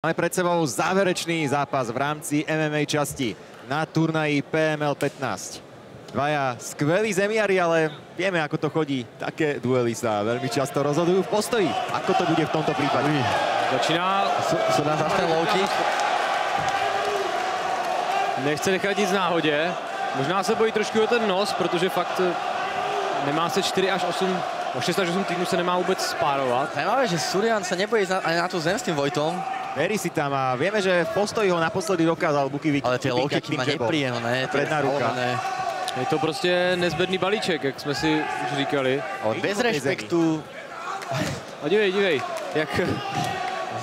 Máme pred sebou záverečný zápas v rámci MMA časti na turnaji PML 15. Dvaja skvelí zemiari, ale vieme, ako to chodí. Také duely sa veľmi často rozhodujú v postoji. Ako to bude v tomto prípade? Začíná Surjan zase ten low kick. Nechce nechat nic náhodě. Možná se bojí trošku o ten nos, protože fakt nemá se 4 až 8, o 6 až 8 týdnů se nemá vůbec spárovat. Zajímavé, že Surjan sa nebojí ani na tú zem s tým Vojtom. Verí si tam a vieme, že v postoji ho naposledy dokázal Buki vypíkať. Ale tie low kicky má nepríjemné. Predná ruka. Je to prostě nezbedný balíček, jak jsme si už říkali. Ale bez rešpektu. A dívej, jak...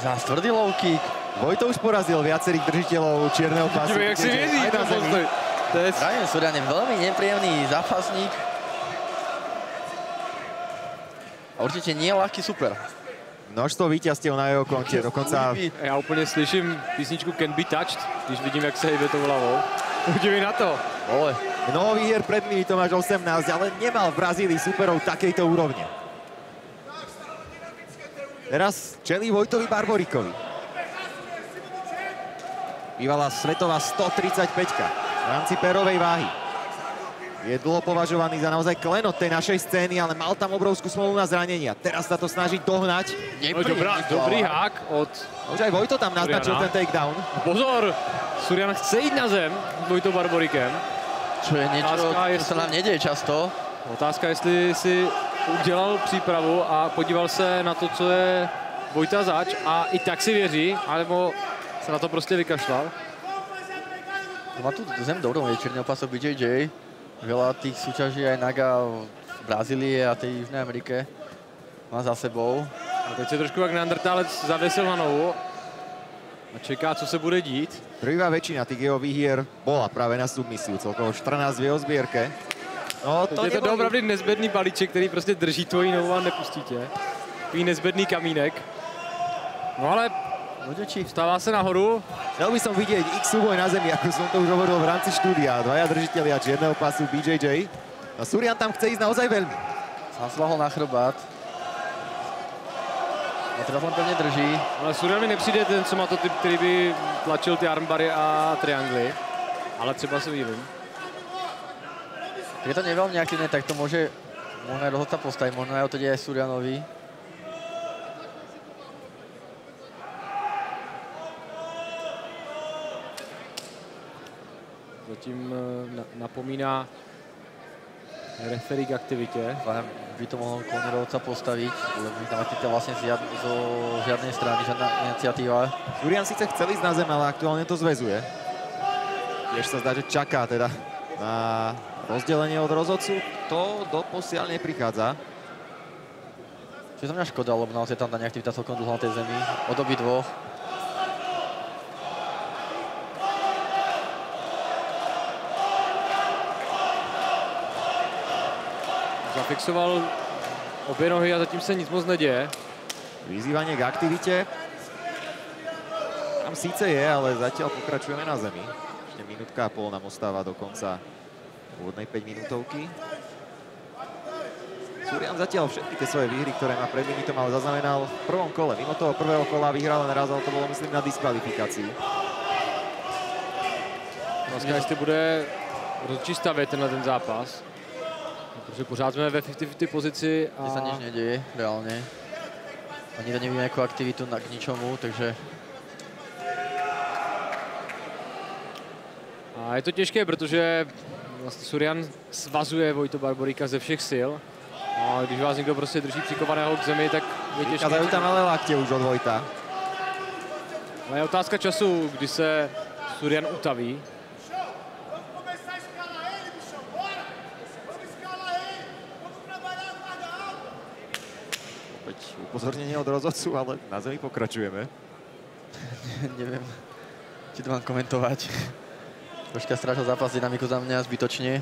Zás tvrdý low kick. Vojto už porazil viacerých držiteľov čierneho pásu. Dívej, jak si věří ten postoj. Ryan Surjan je veľmi nepríjemný zápasník. A určite nie ľahký super. Množstvo víťazstiev na jeho konte, dokonca... Já úplně slyším písničku Can Be Touched, když vidím, jak se hýbe tou hlavou. Udívej na to. Ole. Mnoho výhier pred nimi, Tomáš 18, ale nemal v Brazílii superov takejto úrovne. Teraz čelí Vojtovi Barborikovi. Bývalá svetová 135-ka v rámci pérovej váhy. Je dlho považovaný za naozaj klenot tej našej scény, ale mal tam obrovskú smolu na zranenia. Teraz sa to snaží dohnať. Dobrý hák od... Už aj Vojto tam naznačil ten takedown. Pozor, Surjan chce jít na zem s Vojtou Barborikem. Čo je niečo, čo sa nám nedieje často. Otázka, jestli si udělal přípravu a podíval se na to, co je Vojta zač a i tak si věří, alebo se na to prostě vykašľal. Má tu zem dobrou, je čierny opasok BJJ. Veľa tých súťaží aj Naga v Brazílii a tej Južnej Amerike má za sebou. A teď se trošku jak neandertálec zavěsil na nohu a čeká, co se bude dít. Prvá väčšina tých jeho výhier bola práve na submisiu, celkovo 14 v jeho zbierke. No, to je to opravdu nezbedný balíček, který prostě drží tvoji nohu a nepustí tě. Takový nezbedný kamínek. No ale vstává se nahoru. Chcel by som vidieť x súboj na zemi, ako som to už hovoril v rámci štúdia. Dvaja držitelia čierneho pásu BJJ. A Surjan tam chce ísť naozaj veľmi. Sám sa lahol na chrbát. A teraz len pevne drží. Ale Surjan mi nepřijde ten, co má to typ, který by tlačil ty armbary a triangly. Ale třeba se mýlim. Keď je to neveľmi aktívne, tak to môže aj rozhodca postaviť. Možno aj to deje Surjanovi. Zatím napomíná referí k aktivitě. By to mohol Konerovca postaviť, lebo tam aktivita vlastne zo žiadnej strany, žiadna iniciatíva. Surjan síce chcel ísť na zem, ale aktuálne to zväzuje. Tiež sa zdá, že čaká teda na rozdelenie od rozhodcu. To doposiaľ neprichádza. Čo je to mňa škoda, lebo naozaj tam tá neaktivita celkom dlho na tej zemi. Od obi dvoch. Zafixoval obě nohy a zatím se nic moc neděje. Vyzývanie k aktivite. Tam síce je, ale zatiaľ pokračujeme na zemi. Ešte minútka a pol nám ostáva do konca úvodnej 5-minútovky. Surjan zatiaľ všetky tie svoje výhry, ktoré má pred limitom, ale zaznamenal v prvom kole. Mimo toho prvého kola vyhral len raz, ale to bolo, myslím, na diskvalifikácii. Dneska jestli bude rozhodčí stavět tenhle ten zápas. Protože pořád jsme ve 50-50 pozici a... Kde sa nič nedieje, reálne. Ani to nevidíme nejakú aktivitu k ničomu, takže... A je to těžké, protože vlastně Surjan svazuje Vojtu Barborika ze všech sil. A když vás někdo prostě drží přikovaného k zemi, tak je těžké. Vykazajú tam ale lakte už od Vojta. Ale je otázka času, kdy se Surjan utaví. Opäť upozornenie od rozhodcu, ale na zemi pokračujeme. Neviem, či to mám komentovať. Troška strážil zápas dynamiku za mňa zbytočne.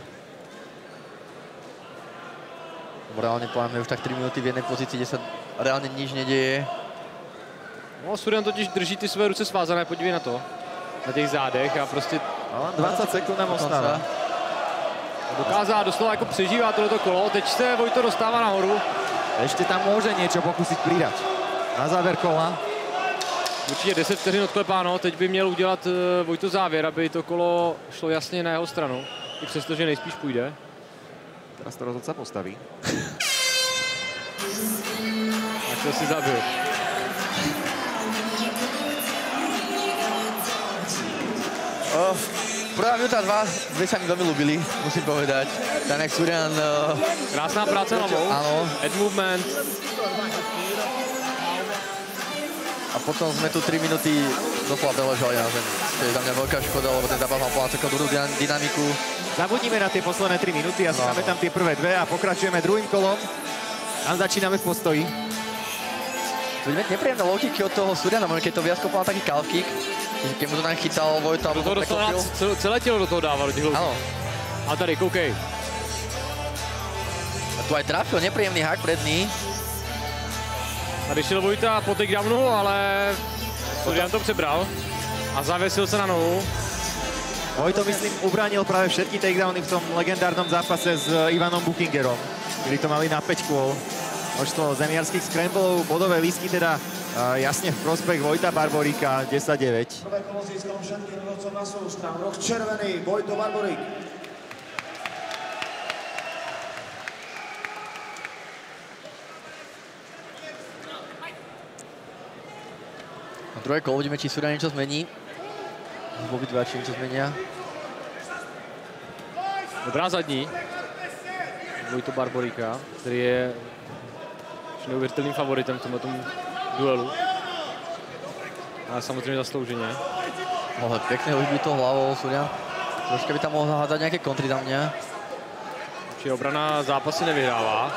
Reálne poďme už tak 3 minúty v jednej pozícii, kde sa reálne nič nedieje. No, Surjan totiž drží ty své ruce svázané, podívej na to. Na těch zádech a prostě... No, 20 sekund nám ostáva. Dokázá doslova jako přežívá tohleto kolo, teď se Vojto dostává nahoru. Ešte tam môže niečo pokúsiť pridať. Na záver kola. Určitě 10 vteřin odklepáno, teď by měl udělat Vojto závěr, aby to kolo šlo jasně na jeho stranu. I přesto, že nejspíš půjde. Teraz to rozhodca postaví. Tak to si zabil. Prvá minúta, dve sa mi veľmi ľúbili, musím povedať. Danek Surian... Krásná práce hlavou. Áno. Head movement. A potom sme tu 3 minúty doslova beležali na zemi. To je za mňa veľká škoda, lebo ten zápas mal plná celkom dobrú dynamiku. Zabudíme na tie posledné 3 minúty a máme tam tie prvé dve a pokračujeme druhým kolom. A začíname v postoji. To je nepríjemné low-kicky od toho Suriana, keď to viac kopal taký calf kick, keď mu to tam chytal Vojta, Do toho dostal celé tělo do toho dával, do těch low. Áno. A tady, koukej. A tu aj trafil nepríjemný hák predný. Tady šel Vojta po takedownu, ale Surian to přebral a zavěsil se na nohu. Vojto, myslím, ubránil práve všetky takedowny v tom legendárnom zápase s Ivanom Buchingerom, kedy to mali na 5 kôl. Množstvo zemiarských scramblov, bodové lístky teda jasne v prospech Vojta Barboríka, 10-9. Prvé kolo získal všetkým rodcom na svoju stranu. Roh červený, Vojto Barborík. Na druhé kolo uvidíme, či Surian niečo zmení. Obidva, či niečo zmenia. Dobrá zadní. Vojto Barboríka, který je neuvěřitelným favoritem v tomto duelu. Ale samozřejmě zaslouženě. Ale pekne hojby to hlavou, Surian. Troška by tam mohl hádať nejaké kontry za mňa. Či obrana zápasy nevyhrává.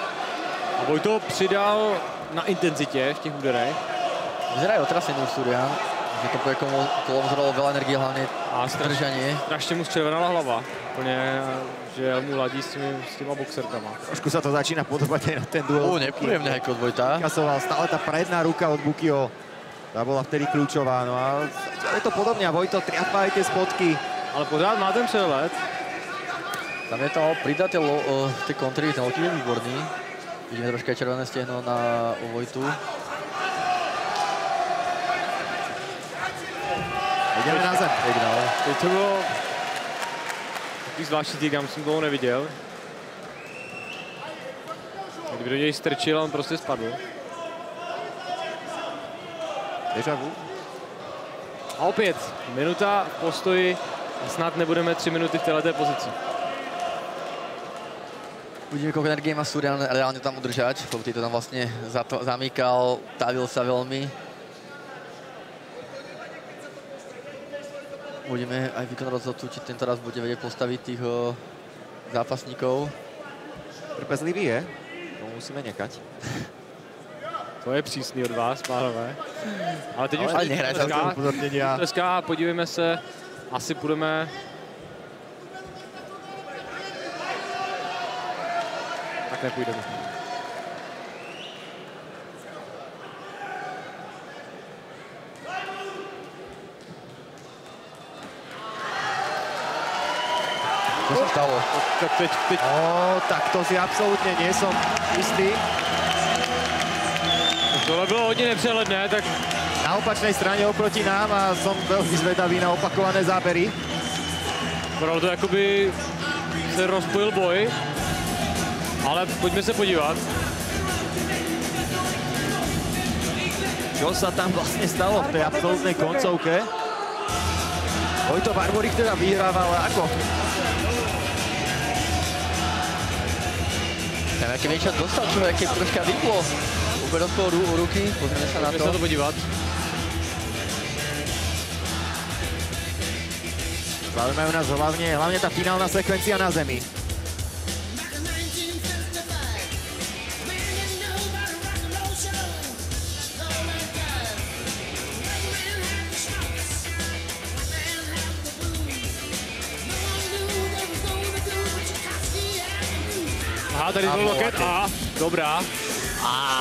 A Vojto přidal na intenzitě v těch úderech. Vyzerá aj otrasený už Surian. Že to kolo vzoralo veľa energie, hlavne držanie. Strašně mu zčervenala hlava. Úplně, že mu ladí s těma boxerkama. Trošku sa to začína podobať aj na ten duel. Nepríjemný hajk od Vojta. Kasoval stále tá predná ruka od Bukiho. Tá bola vtedy kľúčová. No a je to podobne. A Vojto triafá aj tie spotky. Ale pořád má ten přehled. Tam je to pridať tie kontry, ten low-kick je výborný. Vidíme troška červené stehno na Vojtu. Ideme na zem. Teď to bylo takový zvláštní týk, já jsem toho neviděl. Kdyby do něj strčil, on prostě spadl. Deja vu. A opět, minuta v postoji a snad nebudeme 3 minuty v této pozici. Uvidíme, koľko energie má Surian reálne tam udržať, lebo to tam vlastne zamýkal, tavil sa veľmi. Uvidíme aj výkon rozhodcu, či tento raz bude vedieť postaviť tých zápasníkov. Trpezlivý je, to musíme nekať. To je přísný od vás, pánové. Ale teď už nehraj sa upozornenia. Tleská, podívejme se, asi půjdeme. Tak nepůjdeme. Čo sa stalo? Teď. Tak to si absolútne nie som istý. Tohle bylo hodně nepřehledné, tak Na opačnej strane oproti nám a som veľmi zvedavý na opakované zábery. Vypadalo to, jakoby se rozpojil boj, ale pojďme se podívat. Čo sa tam vlastne stalo v tej absolútnej koncovke? Vojto Barborík teda vyhráva, ale ako? Tam jaký niečo dostal človek, keď troška vyplo. Úplne rozpol ruky, pozrieme sa na to. Pojďme se to podívat. Zaujímajú nás hlavne tá finálna sekvencia na zemi. Aha, tady byl loket a dobrá.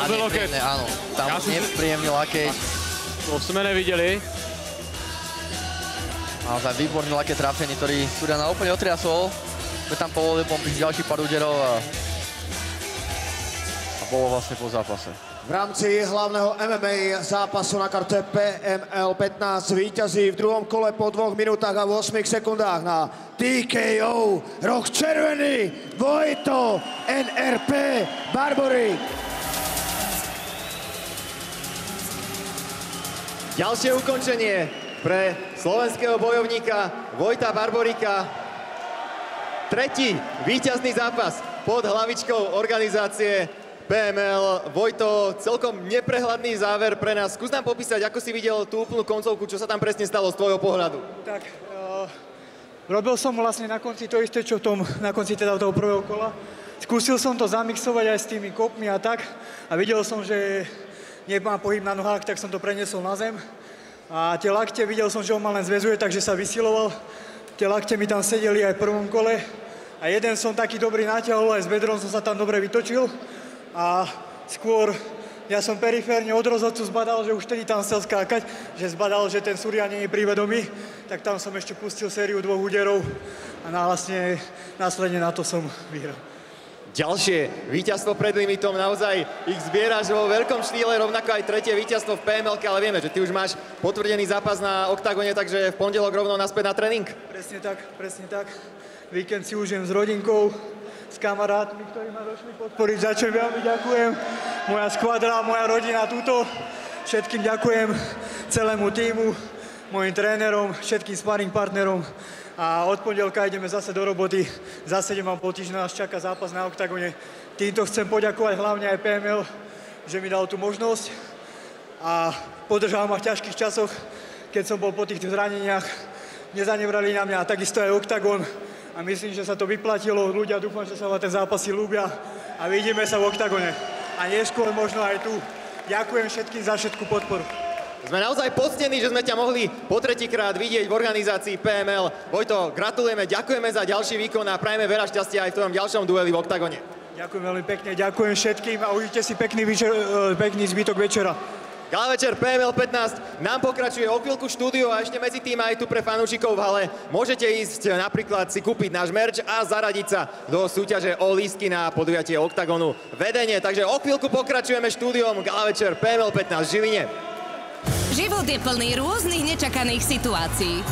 To byl loket. Áno, tam nepríjemný lakeť. To jsme neviděli. Mal tam výborný lakeť trafený, ktorý Suriana úplne otriasol. Sme tam povolili, prišli ďalší pár úderov a bolo vlastne po zápase. V rámci hlavného MMA zápasu na karte PML 15 víťazí v druhom kole po 2 minútach a 8 sekundách na TKO roh červený Vojto NRP Barborík. Ďalšie ukončenie pre slovenského bojovníka Vojta Barboríka. Tretí víťazný zápas pod hlavičkou organizácie PML. Vojto, celkom neprehľadný záver pre nás. Skús nám popísať, ako si videl tú úplnú koncovku, čo sa tam presne stalo z tvojho pohľadu. Tak, robil som vlastne na konci to isté, čo na konci teda toho prvého kola. Skúsil som to zamixovať aj s tými kopmi a tak. A videl som, že nemá pohyb na nohách, tak som to preniesol na zem. A tie lakte, videl som, že on ma len zväzuje, takže sa vysiloval. Tie lakte mi tam sedeli aj v prvom kole. A jeden som taký dobrý natiahol, aj s bedrom som sa tam dobre vytočil. A skôr ja som periférne od rozhodcu zbadal, že už tedy tam chcel skákať, že zbadal, že ten Surya nie je prívedomý, tak tam som ešte pustil sériu 2 úderov a vlastne následne na to som vyhral. Ďalšie víťazstvo pred limitom, naozaj ich zbieraš vo veľkom štýle, rovnako aj tretie víťazstvo v PML-ke, ale vieme, že ty už máš potvrdený zápas na Oktagone, takže v pondelok rovno naspäť na tréning. Presne tak. Víkend si užijem s rodinkou, s kamarátmi, ktorí ma došli podporiť, za čo veľmi ďakujem. Moja skvadra, moja rodina tuto. Všetkým ďakujem, celému tímu, mojim trénerom, všetkým sparring partnerom. A od pondelka ideme zase do roboty. Zase mám pol týždňa, nás čaká zápas na Oktagone. Týmto chcem poďakovať hlavne aj PML, že mi dal tú možnosť. A podržal ma v ťažkých časoch, keď som bol po tých zraneniach. Nezanevrali na mňa, takisto aj Oktagon. A myslím, že sa to vyplatilo. Ľudia, dúfam, že sa vám ten zápasy ľúbia. A vidíme sa v Oktagone. A neskôr možno aj tu. Ďakujem všetkým za všetku podporu. Sme naozaj poctení, že sme ťa mohli po tretíkrát vidieť v organizácii PML. Vojto, gratulujeme, ďakujeme za ďalší výkon a prajeme veľa šťastia aj v tvojom ďalšom dueli v Oktagone. Ďakujem veľmi pekne, ďakujem všetkým a užite si pekný zbytok večera. Gala večer PML 15 nám pokračuje o chvíľku štúdio a ešte medzi tým aj tu pre fanúšikov v hale môžete ísť napríklad si kúpiť náš merch a zaradiť sa do súťaže o lístky na podujatie Oktagonu Vedenie. Takže o chvíľku pokračujeme štúdiom Gala večer PML 15 v Žiline. Život je plný rôznych nečakaných situácií.